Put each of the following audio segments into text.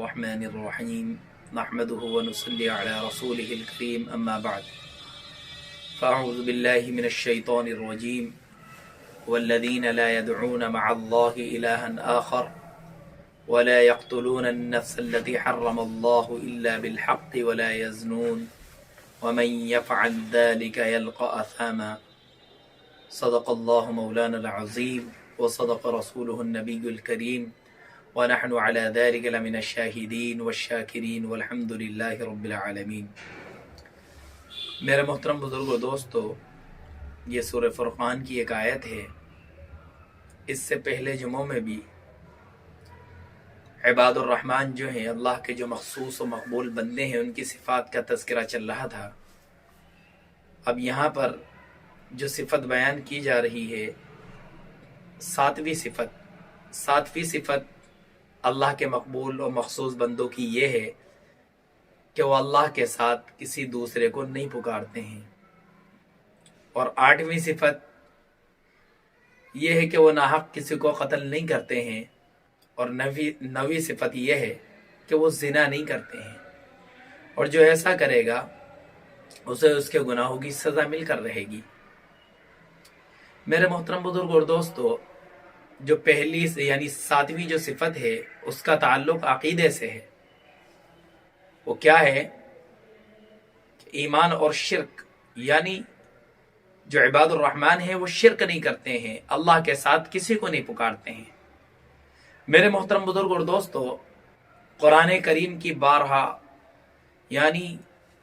الرحمن الرحيم نحمده ونصلي على رسوله الكريم أما بعد فأعوذ بالله من الشيطان الرجيم والذين لا يدعون مع الله إلها آخر ولا يقتلون النفس التي حرم الله إلا بالحق ولا يزنون ومن يفعل ذلك يلقى أثاما صدق الله مولانا العظيم وصدق رسوله النبي الكريم ونحن على ذلك لمن الشاهدين والشاكرين والحمد لله رب العالمين۔ میرے محترم بزرگوں دوستو، یہ سورہ فرقان کی ایک آیت ہے۔ اس سے پہلے جمعوں میں بھی عباد الرحمن جو ہیں، اللہ کے جو مخصوص و مقبول بندے ہیں، ان کی صفات کا تذکرہ چل رہا تھا۔ اب یہاں پر جو صفت بیان کی جا رہی ہے، ساتویں صفت اللہ کے مقبول و مخصوص بندوں کی یہ ہے کہ وہ اللہ کے ساتھ کسی دوسرے کو نہیں پکارتے ہیں، اور 8ویں صفت یہ ہے کہ وہ ناحق کسی کو قتل نہیں کرتے ہیں، اور 9ویں صفت یہ ہے کہ وہ زنا نہیں کرتے ہیں، اور جو ایسا کرے گا اسے اس کے گناہوں کی سزا مل کر رہے گی۔ میرے محترم بزرگ اور دوستو، جو پہلی یعنی 7ویں جو صفت ہے، اس کا تعلق عقیدے سے ہے۔ وہ کیا ہے؟ ایمان اور شرک، یعنی جو عباد الرحمن ہیں وہ شرک نہیں کرتے ہیں، اللہ کے ساتھ کسی کو نہیں پکارتے ہیں۔ میرے محترم بزرگ اور دوستو، قرآن کریم کی 12 یعنی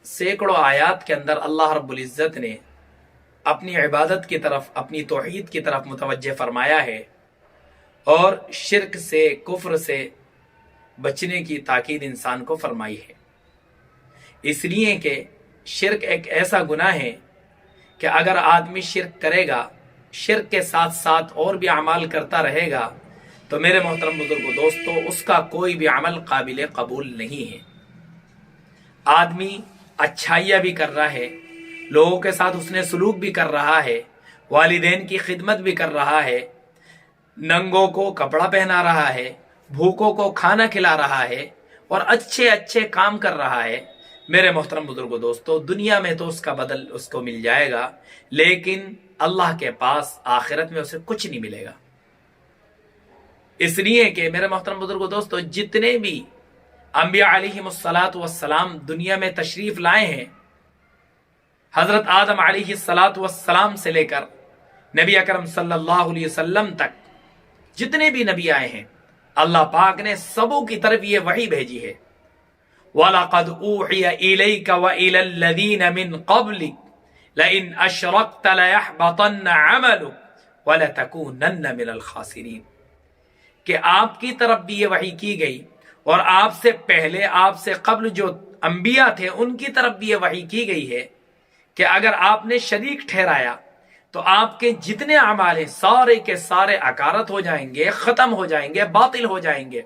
سینکڑوں آیات کے اندر اللہ رب العزت نے اپنی عبادت کی طرف، اپنی توحید کی طرف متوجہ فرمایا ہے، اور شرک سے، کفر سے بچنے کی تاکید انسان کو فرمائی ہے۔ اس لیے کہ شرک ایک ایسا گناہ ہے کہ اگر آدمی شرک کرے گا، شرک کے ساتھ ساتھ اور بھی اعمال کرتا رہے گا، تو میرے محترم بزرگوں دوستو، اس کا کوئی بھی عمل قابل قبول نہیں ہے۔ آدمی اچھائیاں بھی کر رہا ہے، لوگوں کے ساتھ اس نے سلوک بھی کر رہا ہے، والدین کی خدمت بھی کر رہا ہے، ننگوں کو کپڑا پہنا رہا ہے، بھوکوں کو کھانا کھلا رہا ہے، اور اچھے اچھے کام کر رہا ہے۔ میرے محترم بزرگوں دوستو، دنیا میں تو اس کا بدل اس کو مل جائے گا، لیکن اللہ کے پاس آخرت میں اسے کچھ نہیں ملے گا۔ اس لیے کہ میرے محترم بزرگوں دوستو، جتنے بھی انبیاء علیہم السلام دنیا میں تشریف لائے ہیں، حضرت آدم علیہ السلام سے لے کر نبی اکرم صلی اللہ علیہ وسلم تک جتنے بھی نبی آئے ہیں، اللہ پاک نے سبوں کی طرف یہ وحی بھیجی ہے۔ وَلَقَدْ أُوحِيَ إِلَيْكَ وَإِلَى الَّذِينَ مِن قَبْلِكَ لَئِنْ أَشْرَكْتَ لَيَحْبَطَنَّ عَمَلُكَ وَلَتَكُونَنَّ مِنَ الْخَاسِرِينَ، کہ آپ کی طرف بھی یہ وحی کی گئی، اور آپ سے پہلے، آپ سے قبل جو انبیاء تھے ان کی طرف بھی یہ وحی کی گئی ہے کہ اگر آپ نے شریک ٹھہرایا تو آپ کے جتنے اعمال ہیں سارے کے سارے اکارت ہو جائیں گے، ختم ہو جائیں گے، باطل ہو جائیں گے،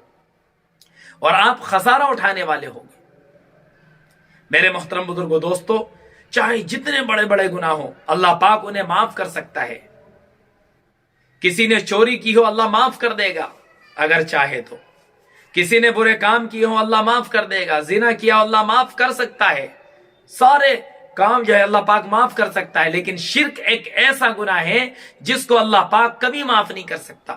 اور آپ خسارہ اٹھانے والے ہوں گے۔ میرے محترم بزرگوں دوستو، چاہے جتنے بڑے بڑے گناہ ہوں، اللہ پاک انہیں معاف کر سکتا ہے۔ کسی نے چوری کی ہو، اللہ معاف کر دے گا اگر چاہے تو۔ کسی نے برے کام کیے ہوں، اللہ معاف کر دے گا۔ زنا کیا، اللہ معاف کر سکتا ہے۔ سارے کام جو ہے اللہ پاک معاف کر سکتا ہے، لیکن شرک ایک ایسا گناہ ہے جس کو اللہ پاک کبھی معاف نہیں کر سکتا۔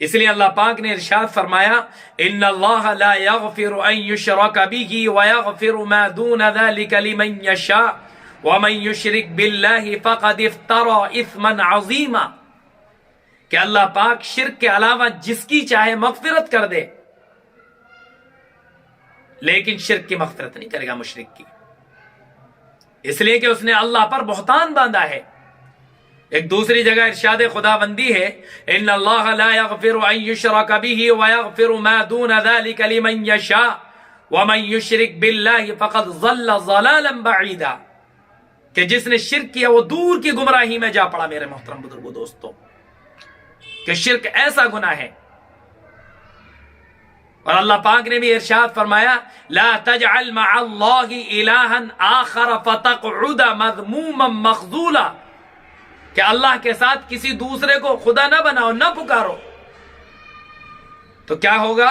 اس لیے اللہ پاک نے ارشاد فرمایا، ان اللہ لا یغفر ان یشرک بہ ویغفر ما دون ذلک لمن یشاء ومن یشرک باللہ فقد افترى اثما عظیما، کہ اللہ پاک شرک کے علاوہ جس کی چاہے مغفرت کر دے، لیکن شرک کی مغفرت نہیں کرے گا مشرک کی، اس لیے کہ اس نے اللہ پر بہتان باندھا ہے۔ ایک دوسری جگہ ارشاد خداوندی ہے، ان اللہ لا یغفر ان یشرک بہ ویغفر ما دون ذلک لمن یشاء ومن یشرک باللہ فقد ضل ضلالا بعیدا، کہ جس نے شرک کیا وہ دور کی گمراہی میں جا پڑا۔ میرے محترم بزرگوں دوستو، کہ شرک ایسا گناہ ہے، اور اللہ پاک نے بھی ارشاد فرمایا، لا تجعل مع اللہ الہا آخر فتقعد مذموما مخذولا، کہ اللہ کے ساتھ کسی دوسرے کو خدا نہ بناؤ، نہ پکارو۔ تو کیا ہوگا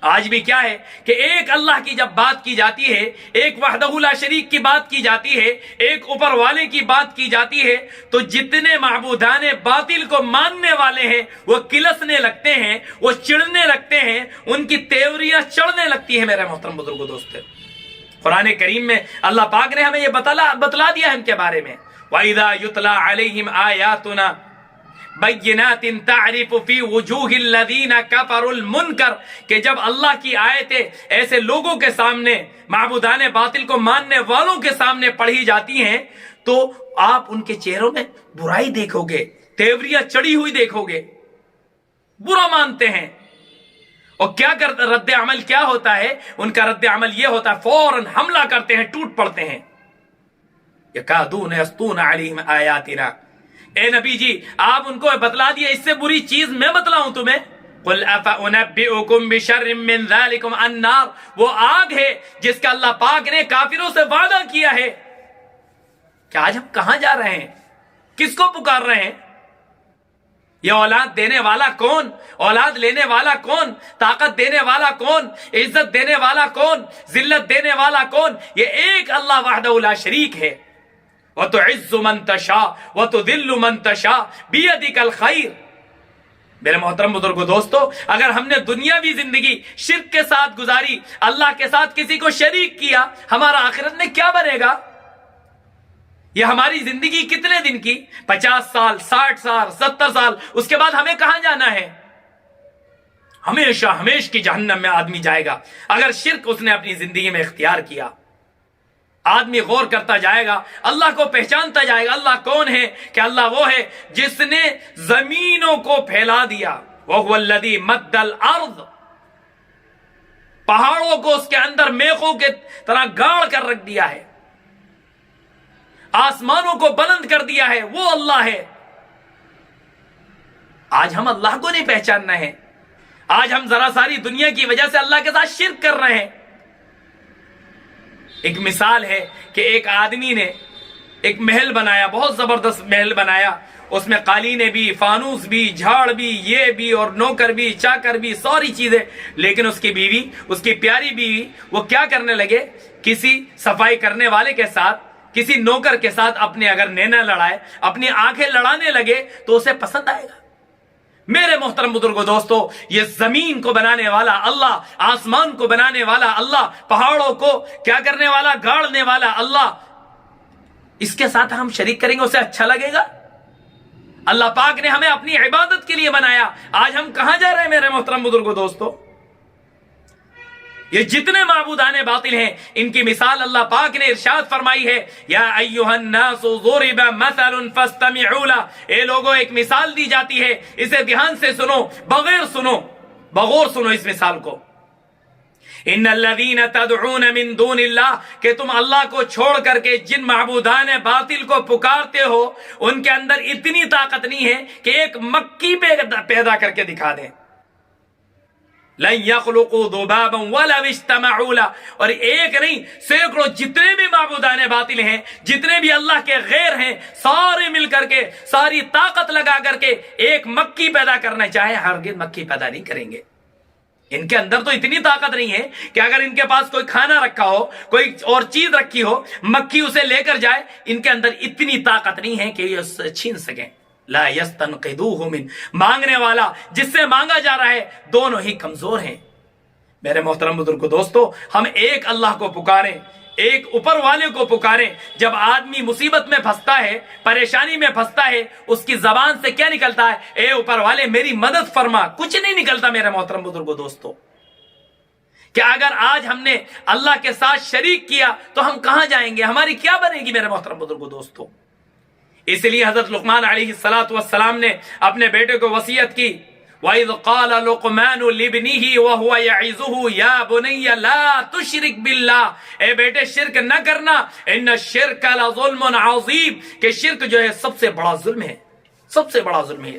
آج بھی کیا ہے کہ ایک اللہ کی جب بات کی جاتی ہے، ایک وحدہ لا شریک کی بات کی جاتی ہے، ایک اوپر والے کی بات کی جاتی ہے، تو جتنے معبودان باطل کو ماننے والے ہیں وہ کلسنے لگتے ہیں، وہ چڑھنے لگتے ہیں، ان کی تیوریاں چڑھنے لگتی ہیں۔ میرے محترم بزرگوں دوستو، قرآن کریم میں اللہ پاک نے ہمیں یہ بتلا دیا ہے ان کے بارے میں، وَإِذَا يُتْلَى عَلَيْهِمْ آيَاتُنَا بینات تعرف فی وجوہ الذین کفروا المنکر، کہ جب اللہ کی آیتیں ایسے لوگوں کے سامنے، معبودان باطل کو ماننے والوں کے سامنے پڑھی جاتی ہیں تو آپ ان کے چہروں میں برائی دیکھو گے، تیوریاں چڑھی ہوئی دیکھو گے، برا مانتے ہیں۔ اور کیا رد عمل کیا ہوتا ہے؟ ان کا رد عمل یہ ہوتا ہے فوراً حملہ کرتے ہیں، ٹوٹ پڑتے ہیں۔ یکادون یسطون علیہم آیاتنا، اے نبی جی آپ ان کو بتلا دیا، اس سے بری چیز میں بتلاؤں تمہیں؟ قل افانبئکم بشر من ذالکم النار، وہ آگ ہے جس کا اللہ پاک نے کافروں سے وعدہ کیا ہے۔ کہ آج ہم کہاں جا رہے ہیں؟ کس کو پکار رہے ہیں؟ یہ اولاد دینے والا کون؟ اولاد لینے والا کون؟ طاقت دینے والا کون؟ عزت دینے والا کون؟ ذلت دینے والا کون؟ یہ ایک اللہ وحدہ لا شریک ہے۔ وَتُعِزُّ مَن تَشَاءُ وَتُذِلُّ مَن تَشَاءُ بِيَدِكَ الْخَيْرُ۔ میرے محترم بزرگوں دوستو، اگر ہم نے دنیاوی زندگی شرک کے ساتھ گزاری، اللہ کے ساتھ کسی کو شریک کیا، ہمارا آخرت میں کیا بنے گا؟ یہ ہماری زندگی کتنے دن کی؟ 50 سال، 60 سال، 70 سال، اس کے بعد ہمیں کہاں جانا ہے؟ ہمیشہ کی جہنم میں آدمی جائے گا اگر شرک اس نے اپنی زندگی میں اختیار کیا۔ آدمی غور کرتا جائے گا، اللہ کو پہچانتا جائے گا۔ اللہ کون ہے؟ کہ اللہ وہ ہے جس نے زمینوں کو پھیلا دیا، وَهُوَ الَّذِي مَدَّ الْأَرْضَ، پہاڑوں کو اس کے اندر میخوں کے طرح گاڑ کر رکھ دیا ہے، آسمانوں کو بلند کر دیا ہے، وہ اللہ ہے۔ آج ہم اللہ کو نہیں پہچاننا ہے، آج ہم ذرا ساری دنیا کی وجہ سے اللہ کے ساتھ شرک کر رہے ہیں۔ ایک مثال ہے کہ ایک آدمی نے ایک محل بنایا، بہت زبردست محل بنایا، اس میں قالینیں بھی، فانوس بھی، جھاڑ بھی، یہ بھی، اور نوکر بھی، چاکر بھی، ساری چیزیں۔ لیکن اس کی بیوی، اس کی پیاری بیوی، وہ کیا کرنے لگے؟ کسی صفائی کرنے والے کے ساتھ، کسی نوکر کے ساتھ اپنے اگر نینا لڑائے، اپنی آنکھیں لڑانے لگے تو اسے پسند آئے گا؟ میرے محترم بزرگوں دوستو، یہ زمین کو بنانے والا اللہ، آسمان کو بنانے والا اللہ، پہاڑوں کو کیا کرنے والا؟ گاڑنے والا اللہ، اس کے ساتھ ہم شریک کریں گے، اسے اچھا لگے گا؟ اللہ پاک نے ہمیں اپنی عبادت کے لیے بنایا، آج ہم کہاں جا رہے ہیں میرے محترم بزرگوں دوستو؟ یہ جتنے معبودان باطل ہیں ان کی مثال اللہ پاک نے ارشاد فرمائی ہے، یا ایھا الناس ضرب مثل فاستمعوا له، اے لوگوں ایک مثال دی جاتی ہے، اسے دھیان سے سنو، بغور سنو اس مثال کو۔ ان الذین تدعون من دون اللہ، کہ تم اللہ کو چھوڑ کر کے جن معبودان باطل کو پکارتے ہو ان کے اندر اتنی طاقت نہیں ہے کہ ایک مکھی پیدا کر کے دکھا دیں۔ لن يخلقوا ذبابا ولو اجتمعوا له، اور ایک نہیں سینکڑوں جتنے بھی معبودان باطل ہیں، جتنے بھی اللہ کے غیر ہیں، سارے مل کر کے، ساری طاقت لگا کر کے ایک مکھی پیدا کرنا چاہے، ہرگز مکھی پیدا نہیں کریں گے۔ ان کے اندر تو اتنی طاقت نہیں ہے کہ اگر ان کے پاس کوئی کھانا رکھا ہو، کوئی اور چیز رکھی ہو، مکھی اسے لے کر جائے، ان کے اندر اتنی طاقت نہیں ہے کہ یہ اسے چھین سکیں۔ لا یستنقذوہ من، مانگنے والا جس سے مانگا جا رہا ہے، دونوں ہی کمزور ہیں۔ میرے محترم بزرگوں دوستو، ہم ایک اللہ کو پکاریں، ایک اوپر والے کو پکاریں۔ جب آدمی مصیبت میں پھنستا ہے، پریشانی میں پھنستا ہے، اس کی زبان سے کیا نکلتا ہے؟ اے اوپر والے میری مدد فرما، کچھ نہیں نکلتا میرے محترم بزرگوں دوستو۔ کہ اگر آج ہم نے اللہ کے ساتھ شریک کیا تو ہم کہاں جائیں گے؟ ہماری کیا بنے گی میرے محترم بزرگوں دوستو؟ اس لیے حضرت لقمان علیہ السلام نے اپنے بیٹے کو وصیت کی، وَإِذْ قَالَ لُقْمَانُ لِابْنِهِ وَهُوَ يَعِظُهُ يَا بُنَيَّ لَا تُشْرِكْ بِاللَّهِ، اے بیٹے شرک نہ کرنا، إِنَّ الشِّرْكَ لَظُلْمٌ عَظِيمٌ، کہ شرک جو ہے سب سے بڑا ظلم ہے، سب سے بڑا ظلم ہے۔